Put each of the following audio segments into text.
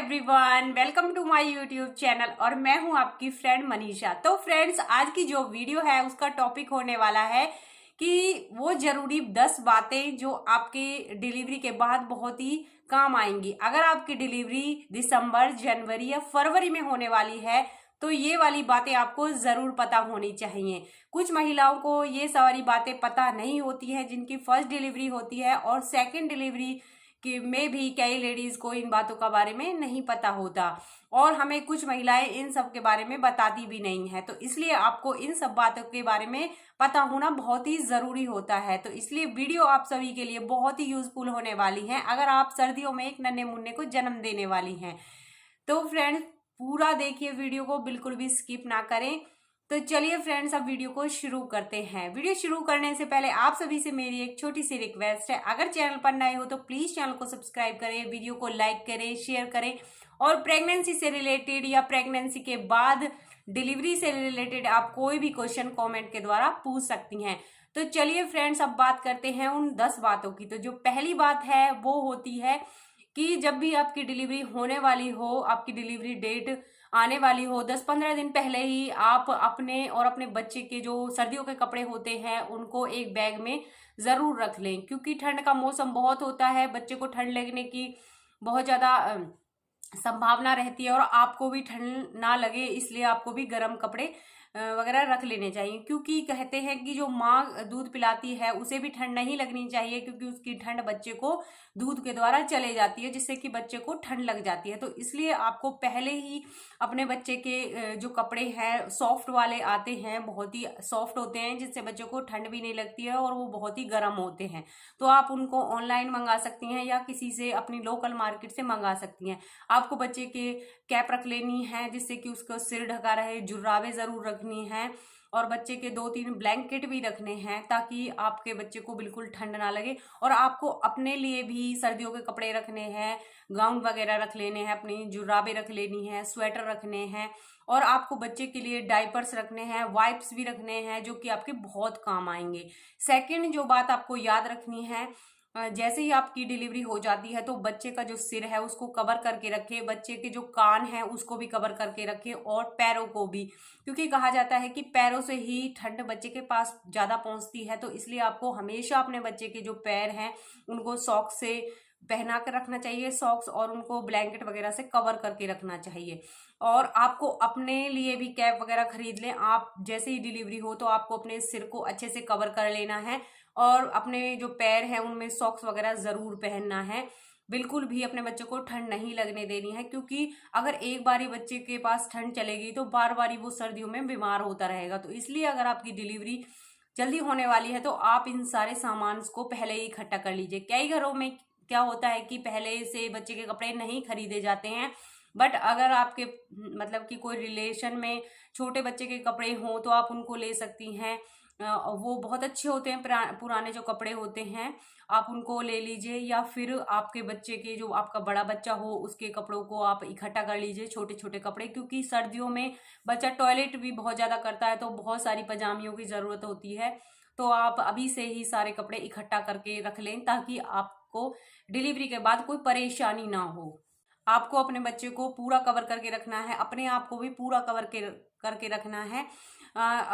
Everyone, welcome to my YouTube channel और मैं हूं आपकी फ्रेंड मनीषा। तो फ्रेंड्स, आज की जो वीडियो है उसका टॉपिक होने वाला है कि वो जरूरी 10 बातें जो आपके डिलीवरी के बाद बहुत ही काम आएंगी। अगर आपकी डिलीवरी दिसंबर, जनवरी या फरवरी में होने वाली है तो ये वाली बातें आपको जरूर पता होनी चाहिए। कुछ महिलाओं को ये सारी बातें पता नहीं होती है जिनकी फर्स्ट डिलीवरी होती है, और सेकेंड डिलीवरी कि में भी कई लेडीज को इन बातों का बारे में नहीं पता होता, और हमें कुछ महिलाएं इन सब के बारे में बताती भी नहीं है। तो इसलिए आपको इन सब बातों के बारे में पता होना बहुत ही जरूरी होता है। तो इसलिए वीडियो आप सभी के लिए बहुत ही यूजफुल होने वाली है अगर आप सर्दियों में एक नन्हे मुन्ने को जन्म देने वाली हैं। तो फ्रेंड्स, पूरा देखिए वीडियो को, बिल्कुल भी स्किप ना करें। तो चलिए फ्रेंड्स, अब वीडियो को शुरू करते हैं। वीडियो शुरू करने से पहले आप सभी से मेरी एक छोटी सी रिक्वेस्ट है, अगर चैनल पर नए हो तो प्लीज चैनल को सब्सक्राइब करें, वीडियो को लाइक करें, शेयर करें, और प्रेगनेंसी से रिलेटेड या प्रेगनेंसी के बाद डिलीवरी से रिलेटेड आप कोई भी क्वेश्चन कॉमेंट के द्वारा पूछ सकती हैं। तो चलिए फ्रेंड्स, अब बात करते हैं उन 10 बातों की। तो जो पहली बात है वो होती है कि जब भी आपकी डिलीवरी होने वाली हो, आपकी डिलीवरी डेट आने वाली हो, 10-15 दिन पहले ही आप अपने और अपने बच्चे के जो सर्दियों के कपड़े होते हैं उनको एक बैग में जरूर रख लें, क्योंकि ठंड का मौसम बहुत होता है, बच्चे को ठंड लगने की बहुत ज्यादा संभावना रहती है, और आपको भी ठंड ना लगे इसलिए आपको भी गर्म कपड़े वगैरह रख लेने चाहिए। क्योंकि कहते हैं कि जो माँ दूध पिलाती है उसे भी ठंड नहीं लगनी चाहिए, क्योंकि उसकी ठंड बच्चे को दूध के द्वारा चले जाती है, जिससे कि बच्चे को ठंड लग जाती है। तो इसलिए आपको पहले ही अपने बच्चे के जो कपड़े हैं सॉफ्ट वाले आते हैं, बहुत ही सॉफ्ट होते हैं, जिससे बच्चे को ठंड भी नहीं लगती है और वो बहुत ही गर्म होते हैं। तो आप उनको ऑनलाइन मंगा सकती हैं या किसी से अपनी लोकल मार्केट से मंगा सकती हैं। आपको बच्चे के कैप रख लेनी है जिससे कि उसका सिर ढका रहे, जुर्राबे जरूर रखनी है, और बच्चे के 2-3 ब्लैंकेट भी रखने हैं ताकि आपके बच्चे को बिल्कुल ठंड ना लगे। और आपको अपने लिए भी सर्दियों के कपड़े रखने हैं, गाउन वगैरह रख लेने हैं, अपनी जुर्राबे रख लेनी है, स्वेटर रखने हैं, और आपको बच्चे के लिए डाइपर्स रखने हैं, वाइप्स भी रखने हैं जो कि आपके बहुत काम आएंगे। सेकंड जो बात आपको याद रखनी है, जैसे ही आपकी डिलीवरी हो जाती है तो बच्चे का जो सिर है उसको कवर करके रखे, बच्चे के जो कान है उसको भी कवर करके रखे, और पैरों को भी, क्योंकि कहा जाता है कि पैरों से ही ठंड बच्चे के पास ज्यादा पहुंचती है। तो इसलिए आपको हमेशा अपने बच्चे के जो पैर हैं उनको सॉक्स से पहना कर रखना चाहिए, सॉक्स, और उनको ब्लैंकेट वगैरह से कवर करके रखना चाहिए। और आपको अपने लिए भी कैप वगैरह खरीद लें। आप जैसे ही डिलीवरी हो तो आपको अपने सिर को अच्छे से कवर कर लेना है, और अपने जो पैर हैं उनमें सॉक्स वगैरह जरूर पहनना है। बिल्कुल भी अपने बच्चे को ठंड नहीं लगने देनी है, क्योंकि अगर एक बारी बच्चे के पास ठंड चलेगी तो बार बार वो सर्दियों में बीमार होता रहेगा। तो इसलिए अगर आपकी डिलीवरी जल्दी होने वाली है तो आप इन सारे सामान को पहले ही इकट्ठा कर लीजिए। कई घरों में क्या होता है कि पहले से बच्चे के कपड़े नहीं खरीदे जाते हैं, बट अगर आपके मतलब कि कोई रिलेशन में छोटे बच्चे के कपड़े हों तो आप उनको ले सकती हैं। वो बहुत अच्छे होते हैं, पुराने जो कपड़े होते हैं आप उनको ले लीजिए, या फिर आपके बच्चे के जो आपका बड़ा बच्चा हो उसके कपड़ों को आप इकट्ठा कर लीजिए, छोटे छोटे कपड़े, क्योंकि सर्दियों में बच्चा टॉयलेट भी बहुत ज्यादा करता है तो बहुत सारी पजामियों की जरूरत होती है। तो आप अभी से ही सारे कपड़े इकट्ठा करके रख लें ताकि आपको डिलीवरी के बाद कोई परेशानी ना हो। आपको अपने बच्चे को पूरा कवर करके रखना है, अपने आप को भी पूरा करके रखना है।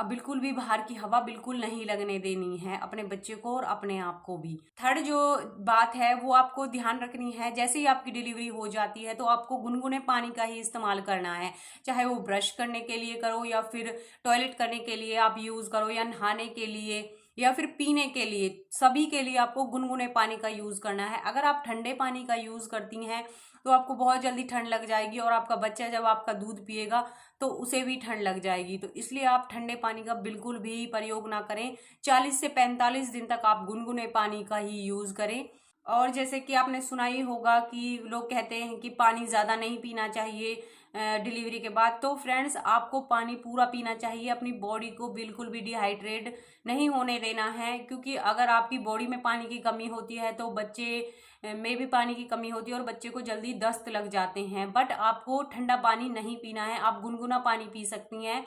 बिल्कुल भी बाहर की हवा बिल्कुल नहीं लगने देनी है अपने बच्चे को और अपने आप को भी। थर्ड जो बात है वो आपको ध्यान रखनी है, जैसे ही आपकी डिलीवरी हो जाती है तो आपको गुनगुने पानी का ही इस्तेमाल करना है, चाहे वो ब्रश करने के लिए करो या फिर टॉयलेट करने के लिए आप यूज करो, या नहाने के लिए या फिर पीने के लिए, सभी के लिए आपको गुनगुने पानी का यूज करना है। अगर आप ठंडे पानी का यूज करती हैं तो आपको बहुत जल्दी ठंड लग जाएगी, और आपका बच्चा जब आपका दूध पिएगा तो उसे भी ठंड लग जाएगी। तो इसलिए आप ठंडे पानी का बिल्कुल भी प्रयोग ना करें। 40 से 45 दिन तक आप गुनगुने पानी का ही यूज करें। और जैसे कि आपने सुना ही होगा कि लोग कहते हैं कि पानी ज़्यादा नहीं पीना चाहिए डिलीवरी के बाद। तो फ्रेंड्स, आपको पानी पूरा पीना चाहिए, अपनी बॉडी को बिल्कुल भी डिहाइड्रेट नहीं होने देना है, क्योंकि अगर आपकी बॉडी में पानी की कमी होती है तो बच्चे में भी पानी की कमी होती है और बच्चे को जल्दी दस्त लग जाते हैं। बट आपको ठंडा पानी नहीं पीना है, आप गुनगुना पानी पी सकती हैं।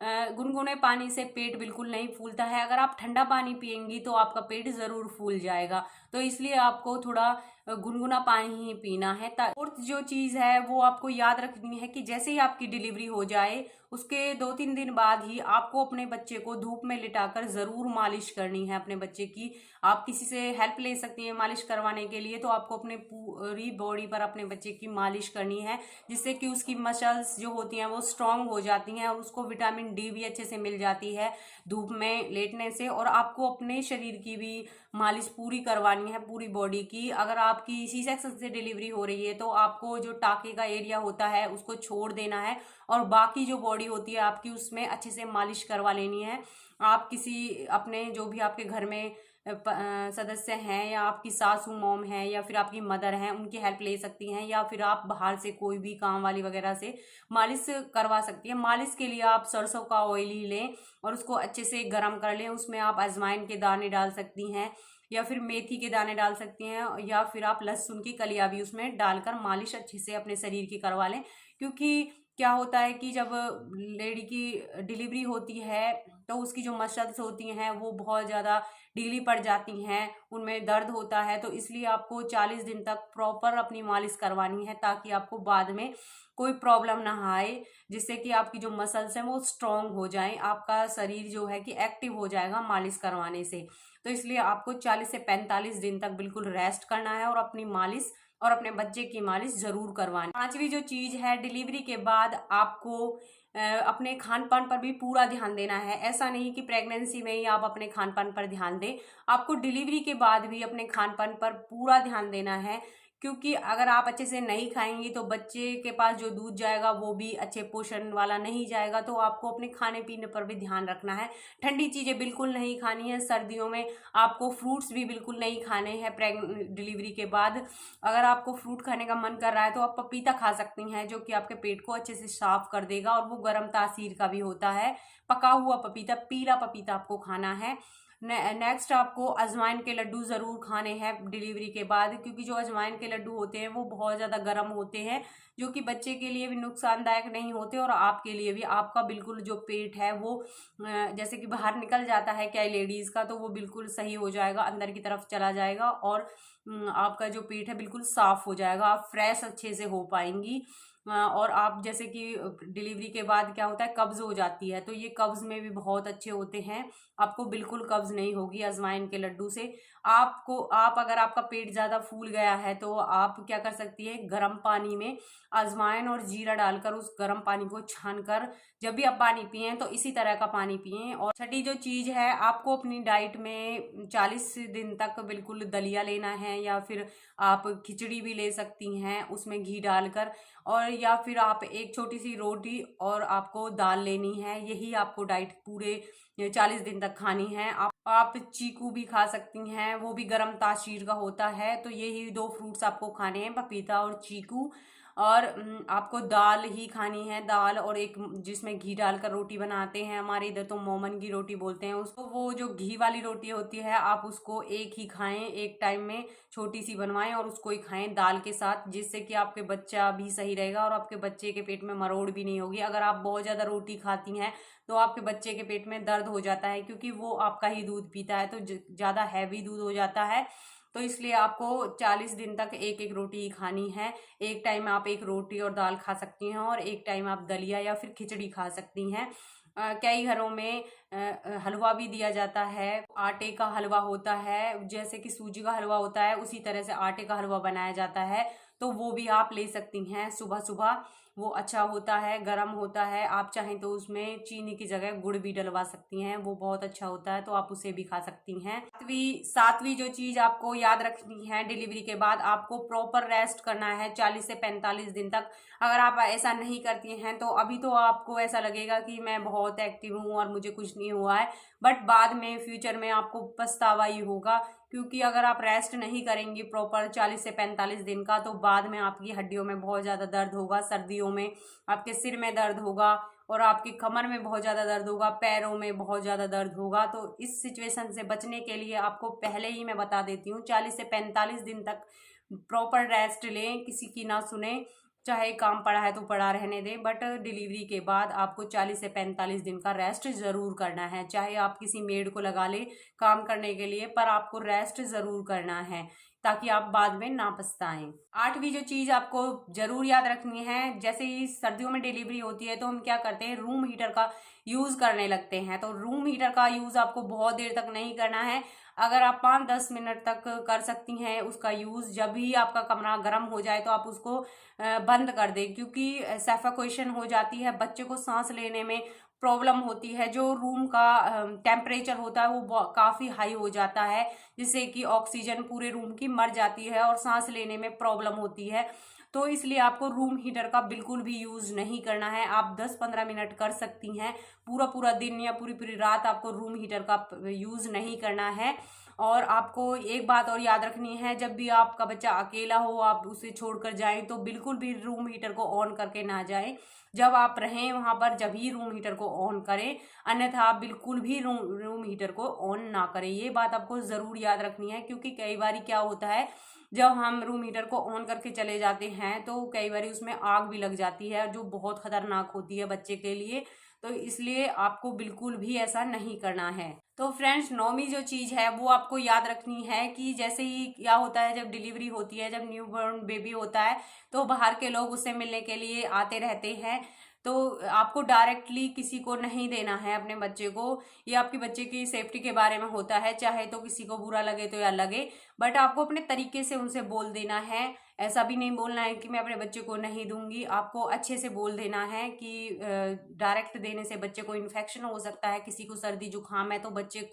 गुनगुने पानी से पेट बिल्कुल नहीं फूलता है, अगर आप ठंडा पानी पिएंगी तो आपका पेट ज़रूर फूल जाएगा। तो इसलिए आपको थोड़ा गुनगुना पानी ही पीना है। फोर्थ जो चीज़ है वो आपको याद रखनी है कि जैसे ही आपकी डिलीवरी हो जाए उसके 2-3 दिन बाद ही आपको अपने बच्चे को धूप में लिटाकर ज़रूर मालिश करनी है अपने बच्चे की। आप किसी से हेल्प ले सकती हैं मालिश करवाने के लिए, तो आपको अपने पूरी बॉडी पर अपने बच्चे की मालिश करनी है, जिससे कि उसकी मसल्स जो होती हैं वो स्ट्रांग हो जाती हैं और उसको विटामिन डी भी अच्छे से मिल जाती है धूप में लेटने से। और आपको अपने शरीर की भी मालिश पूरी करवानी है, पूरी बॉडी की। अगर आपकी सी सेक्शन से डिलीवरी हो रही है तो आपको जो टाके का एरिया होता है उसको छोड़ देना है और बाकी जो बॉडी होती है आपकी उसमें अच्छे से मालिश करवा लेनी है। आप किसी अपने जो भी आपके घर में सदस्य हैं या आपकी सासू मॉम है या फिर आपकी मदर हैं उनकी हेल्प ले सकती हैं, या फिर आप बाहर से कोई भी काम वाली वगैरह से मालिश करवा सकती हैं। मालिश के लिए आप सरसों का ऑयल ही लें और उसको अच्छे से गर्म कर लें। उसमें आप अजवाइन के दाने डाल सकती हैं या फिर मेथी के दाने डाल सकती हैं, या फिर आप लहसुन की कलियां भी उसमें डालकर मालिश अच्छे से अपने शरीर की करवा लें। क्योंकि क्या होता है कि जब लेडी की डिलीवरी होती है तो उसकी जो मसल्स होती हैं वो बहुत ज़्यादा ढीली पड़ जाती हैं, उनमें दर्द होता है। तो इसलिए आपको 40 दिन तक प्रॉपर अपनी मालिश करवानी है ताकि आपको बाद में कोई प्रॉब्लम ना आए, जिससे कि आपकी जो मसल्स हैं वो स्ट्रांग हो जाएं, आपका शरीर जो है कि एक्टिव हो जाएगा मालिश करवाने से। तो इसलिए आपको 40 से 45 दिन तक बिल्कुल रेस्ट करना है और अपनी मालिश और अपने बच्चे की मालिश जरूर करवानी। पांचवी जो चीज है, डिलीवरी के बाद आपको अपने खान पान पर भी पूरा ध्यान देना है। ऐसा नहीं कि प्रेगनेंसी में ही आप अपने खान पान पर ध्यान दें, आपको डिलीवरी के बाद भी अपने खान पान पर पूरा ध्यान देना है। क्योंकि अगर आप अच्छे से नहीं खाएंगी तो बच्चे के पास जो दूध जाएगा वो भी अच्छे पोषण वाला नहीं जाएगा। तो आपको अपने खाने पीने पर भी ध्यान रखना है। ठंडी चीज़ें बिल्कुल नहीं खानी है। सर्दियों में आपको फ्रूट्स भी बिल्कुल नहीं खाने हैं डिलीवरी के बाद। अगर आपको फ्रूट खाने का मन कर रहा है तो आप पपीता खा सकती हैं, जो कि आपके पेट को अच्छे से साफ कर देगा और वो गर्म तासीर का भी होता है। पका हुआ पपीता, पीला पपीता आपको खाना है। नेक्स्ट आपको अजवाइन के लड्डू ज़रूर खाने हैं डिलीवरी के बाद, क्योंकि जो अजवाइन के लड्डू होते हैं वो बहुत ज़्यादा गर्म होते हैं, जो कि बच्चे के लिए भी नुकसानदायक नहीं होते और आपके लिए भी। आपका बिल्कुल जो पेट है वो जैसे कि बाहर निकल जाता है क्या लेडीज़ का, तो वो बिल्कुल सही हो जाएगा, अंदर की तरफ चला जाएगा और आपका जो पेट है बिल्कुल साफ़ हो जाएगा, आप फ्रेश अच्छे से हो पाएंगी। और आप जैसे कि डिलीवरी के बाद क्या होता है, कब्ज़ हो जाती है, तो ये कब्ज़ में भी बहुत अच्छे होते हैं। आपको बिल्कुल कब्ज़ नहीं होगी अजवाइन के लड्डू से। आप अगर आपका पेट ज़्यादा फूल गया है तो आप क्या कर सकती है, गर्म पानी में अजवाइन और जीरा डालकर उस गर्म पानी को छान कर जब भी आप पानी पिए तो इसी तरह का पानी पिए। और छठी जो चीज़ है, आपको अपनी डाइट में 40 दिन तक बिल्कुल दलिया लेना है, या फिर आप खिचड़ी भी ले सकती हैं उसमें घी डालकर, और या फिर आप एक छोटी सी रोटी और आपको दाल लेनी है। यही आपको डाइट पूरे 40 दिन तक खानी है। आप चीकू भी खा सकती हैं, वो भी गर्म तासीर का होता है। तो यही दो फ्रूट्स आपको खाने हैं, पपीता और चीकू। और आपको दाल ही खानी है, दाल और एक जिसमें घी डालकर रोटी बनाते हैं, हमारे इधर तो मोमन की रोटी बोलते हैं उसको। वो जो घी वाली रोटी होती है आप उसको एक ही खाएं, एक टाइम में छोटी सी बनवाएं और उसको ही खाएं दाल के साथ, जिससे कि आपके बच्चा भी सही रहेगा और आपके बच्चे के पेट में मरोड़ भी नहीं होगी। अगर आप बहुत ज़्यादा रोटी खाती हैं तो आपके बच्चे के पेट में दर्द हो जाता है, क्योंकि वो आपका ही दूध पीता है तो ज़्यादा हैवी दूध हो जाता है। तो इसलिए आपको 40 दिन तक एक एक रोटी ही खानी है। एक टाइम आप एक रोटी और दाल खा सकती हैं और एक टाइम आप दलिया या फिर खिचड़ी खा सकती हैं। कई घरों में हलवा भी दिया जाता है, आटे का हलवा होता है, जैसे कि सूजी का हलवा होता है उसी तरह से आटे का हलवा बनाया जाता है, तो वो भी आप ले सकती हैं सुबह सुबह। वो अच्छा होता है, गर्म होता है। आप चाहें तो उसमें चीनी की जगह गुड़ भी डलवा सकती हैं, वो बहुत अच्छा होता है, तो आप उसे भी खा सकती हैं। सातवीं जो चीज़ आपको याद रखनी है, डिलीवरी के बाद आपको प्रॉपर रेस्ट करना है 40 से 45 दिन तक। अगर आप ऐसा नहीं करती हैं तो अभी तो आपको ऐसा लगेगा कि मैं बहुत एक्टिव हूँ और मुझे कुछ नहीं हुआ है, बट बाद में फ्यूचर में आपको पछतावा ही होगा। क्योंकि अगर आप रेस्ट नहीं करेंगी प्रॉपर 40 से 45 दिन का तो बाद में आपकी हड्डियों में बहुत ज़्यादा दर्द होगा, सर्दियों में आपके सिर में दर्द होगा और आपकी कमर में बहुत ज़्यादा दर्द होगा, पैरों में बहुत ज़्यादा दर्द होगा। तो इस सिचुएशन से बचने के लिए आपको पहले ही मैं बता देती हूँ, 40 से 45 दिन तक प्रॉपर रेस्ट लें, किसी की ना सुने। चाहे काम पड़ा है तो पड़ा रहने दें, बट डिलीवरी के बाद आपको 40 से 45 दिन का रेस्ट ज़रूर करना है। चाहे आप किसी मेड को लगा ले काम करने के लिए, पर आपको रेस्ट ज़रूर करना है ताकि आप बाद में ना पछताएं। 8वीं जो चीज आपको जरूर याद रखनी है, जैसे ही सर्दियों में डिलीवरी होती है तो हम क्या करते हैं, रूम हीटर का यूज करने लगते हैं। तो रूम हीटर का यूज आपको बहुत देर तक नहीं करना है। अगर आप 5-10 मिनट तक कर सकती हैं उसका यूज, जब भी आपका कमरा गर्म हो जाए तो आप उसको बंद कर दें, क्योंकि सफोकेशन हो जाती है, बच्चे को सांस लेने में प्रॉब्लम होती है। जो रूम का टेम्परेचर होता है वो काफ़ी हाई हो जाता है, जिससे कि ऑक्सीजन पूरे रूम की मर जाती है और सांस लेने में प्रॉब्लम होती है। तो इसलिए आपको रूम हीटर का बिल्कुल भी यूज़ नहीं करना है। आप 10-15 मिनट कर सकती हैं, पूरा पूरा दिन या पूरी पूरी रात आपको रूम हीटर का यूज़ नहीं करना है। और आपको एक बात और याद रखनी है, जब भी आपका बच्चा अकेला हो, आप उसे छोड़कर जाएं तो बिल्कुल भी रूम हीटर को ऑन करके ना जाएं। जब आप रहें वहां पर जब ही रूम हीटर को ऑन करें, अन्यथा आप बिल्कुल भी रूम हीटर को ऑन ना करें। ये बात आपको ज़रूर याद रखनी है, क्योंकि कई बार क्या होता है, जब हम रूम हीटर को ऑन करके चले जाते हैं तो कई बार उसमें आग भी लग जाती है, जो बहुत खतरनाक होती है बच्चे के लिए। तो इसलिए आपको बिल्कुल भी ऐसा नहीं करना है। तो फ्रेंड्स, 9वीं जो चीज़ है वो आपको याद रखनी है कि जैसे ही क्या होता है, जब डिलीवरी होती है, जब न्यूबॉर्न बेबी होता है, तो बाहर के लोग उससे मिलने के लिए आते रहते हैं। तो आपको डायरेक्टली किसी को नहीं देना है अपने बच्चे को। ये आपके बच्चे की सेफ्टी के बारे में होता है, चाहे तो किसी को बुरा लगे तो या लगे, बट आपको अपने तरीके से उनसे बोल देना है। ऐसा भी नहीं बोलना है कि मैं अपने बच्चे को नहीं दूंगी। आपको अच्छे से बोल देना है कि डायरेक्ट देने से बच्चे को इन्फेक्शन हो सकता है। किसी को सर्दी जुकाम है तो बच्चे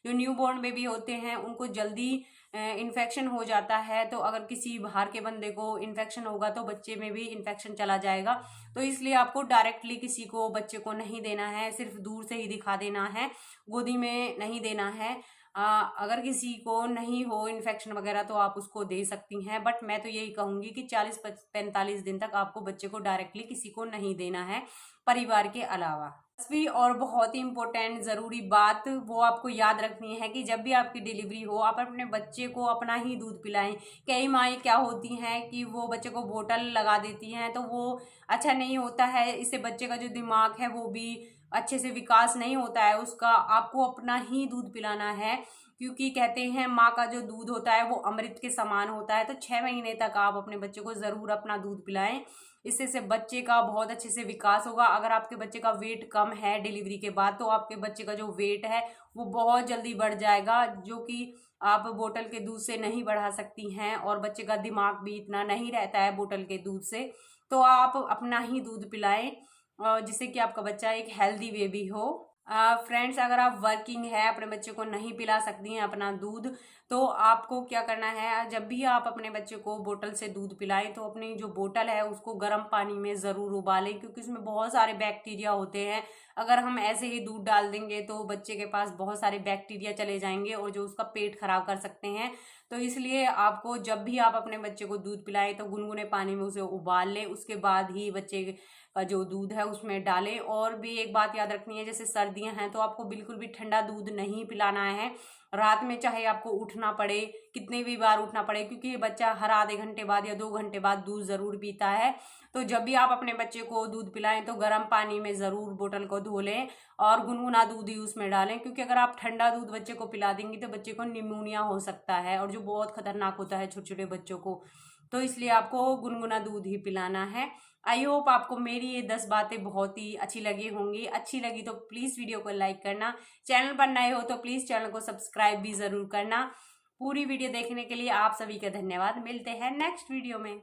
जो न्यूबॉर्न बेबी होते हैं उनको जल्दी इन्फेक्शन हो जाता है। तो अगर किसी बाहर के बंदे को इन्फेक्शन होगा तो बच्चे में भी इन्फेक्शन चला जाएगा। तो इसलिए आपको डायरेक्टली किसी को बच्चे को नहीं देना है, सिर्फ दूर से ही दिखा देना है, गोदी में नहीं देना है। अगर किसी को नहीं हो इन्फेक्शन वगैरह तो आप उसको दे सकती हैं, बट मैं तो यही कहूँगी कि 40-45 दिन तक आपको बच्चे को डायरेक्टली किसी को नहीं देना है परिवार के अलावा। 10वीं और बहुत ही इम्पोर्टेंट ज़रूरी बात वो आपको याद रखनी है कि जब भी आपकी डिलीवरी हो आप अपने बच्चे को अपना ही दूध पिलाएं। कई माएँ क्या होती हैं कि वो बच्चे को बोतल लगा देती हैं, तो वो अच्छा नहीं होता है। इससे बच्चे का जो दिमाग है वो भी अच्छे से विकास नहीं होता है उसका। आपको अपना ही दूध पिलाना है, क्योंकि कहते हैं माँ का जो दूध होता है वो अमृत के समान होता है। तो 6 महीने तक आप अपने बच्चे को ज़रूर अपना दूध पिलाएं। इससे से बच्चे का बहुत अच्छे से विकास होगा। अगर आपके बच्चे का वेट कम है डिलीवरी के बाद, तो आपके बच्चे का जो वेट है वो बहुत जल्दी बढ़ जाएगा, जो कि आप बोतल के दूध से नहीं बढ़ा सकती हैं। और बच्चे का दिमाग भी इतना नहीं रहता है बोतल के दूध से। तो आप अपना ही दूध पिलाएं, जिससे कि आपका बच्चा एक हेल्दी बेबी हो। फ्रेंड्स, अगर आप वर्किंग है, अपने बच्चे को नहीं पिला सकती हैं अपना दूध, तो आपको क्या करना है, जब भी आप अपने बच्चे को बोतल से दूध पिलाएं तो अपनी जो बोतल है उसको गर्म पानी में ज़रूर उबालें, क्योंकि उसमें बहुत सारे बैक्टीरिया होते हैं। अगर हम ऐसे ही दूध डाल देंगे तो बच्चे के पास बहुत सारे बैक्टीरिया चले जाएंगे और जो उसका पेट खराब कर सकते हैं। तो इसलिए आपको जब भी आप अपने बच्चे को दूध पिलाएं तो गुनगुने पानी में उसे उबाल लें, उसके बाद ही बच्चे का जो दूध है उसमें डालें। और भी एक बात याद रखनी है, जैसे सर्दियां हैं तो आपको बिल्कुल भी ठंडा दूध नहीं पिलाना है। रात में चाहे आपको उठना पड़े, कितने भी बार उठना पड़े, क्योंकि ये बच्चा हर आधे घंटे बाद या 2 घंटे बाद दूध ज़रूर पीता है। तो जब भी आप अपने बच्चे को दूध पिलाएं तो गर्म पानी में ज़रूर बोतल को धो लें और गुनगुना दूध ही उसमें डालें, क्योंकि अगर आप ठंडा दूध बच्चे को पिला देंगी तो बच्चे को निमोनिया हो सकता है, और जो बहुत खतरनाक होता है छोटे छोटे बच्चों को। तो इसलिए आपको गुनगुना दूध ही पिलाना है। आई होप आपको मेरी ये 10 बातें बहुत ही अच्छी लगी होंगी। अच्छी लगी तो प्लीज़ वीडियो को लाइक करना, चैनल पर नए हो तो प्लीज़ चैनल को सब्सक्राइब भी ज़रूर करना। पूरी वीडियो देखने के लिए आप सभी का धन्यवाद। मिलते हैं नेक्स्ट वीडियो में।